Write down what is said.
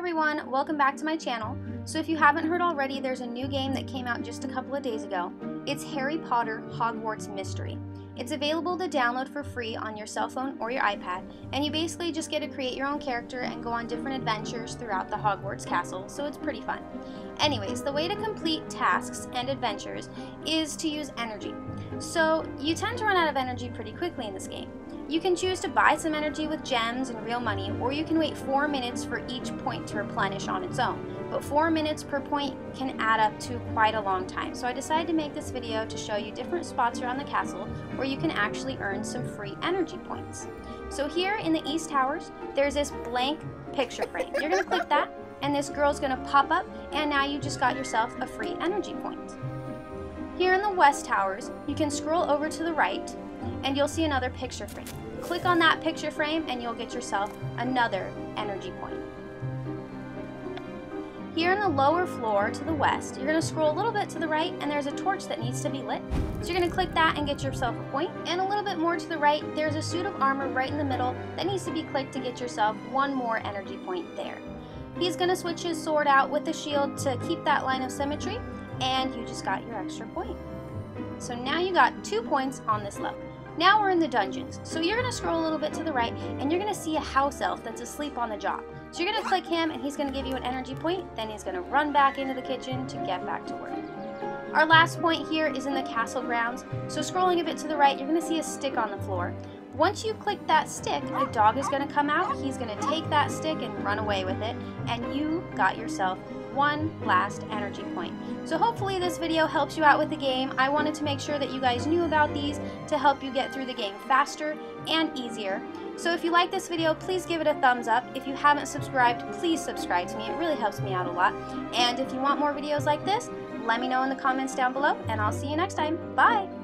everyone, welcome back to my channel. So if you haven't heard already, there's a new game that came out just a couple of days ago. It's Harry Potter Hogwarts Mystery. It's available to download for free on your cell phone or your iPad, and you basically just get to create your own character and go on different adventures throughout the Hogwarts castle, so it's pretty fun. Anyways, the way to complete tasks and adventures is to use energy. So you tend to run out of energy pretty quickly in this game. You can choose to buy some energy with gems and real money, or you can wait 4 minutes for each point to replenish on its own. But 4 minutes per point can add up to quite a long time. So I decided to make this video to show you different spots around the castle where you can actually earn some free energy points. So here in the East Towers, there's this blank picture frame. You're going to click that, and this girl's going to pop up, and now you just got yourself a free energy point. Here in the West Towers, you can scroll over to the right, and you'll see another picture frame. Click on that picture frame and you'll get yourself another energy point. Here in the lower floor to the west, you're going to scroll a little bit to the right and there's a torch that needs to be lit. So you're going to click that and get yourself a point. And a little bit more to the right, there's a suit of armor right in the middle that needs to be clicked to get yourself one more energy point there. He's going to switch his sword out with the shield to keep that line of symmetry, and you just got your extra point. So now you got 2 points on this level. Now we're in the dungeons, so you're going to scroll a little bit to the right and you're going to see a house elf that's asleep on the job. So you're going to click him and he's going to give you an energy point, then he's going to run back into the kitchen to get back to work. Our last point here is in the castle grounds, so scrolling a bit to the right, you're going to see a stick on the floor. Once you click that stick, a dog is going to come out, he's going to take that stick and run away with it, and you got yourself one last energy point. So hopefully this video helps you out with the game. I wanted to make sure that you guys knew about these to help you get through the game faster and easier. So if you like this video, please give it a thumbs up. If you haven't subscribed, please subscribe to me. It really helps me out a lot. And if you want more videos like this, let me know in the comments down below, and I'll see you next time. Bye!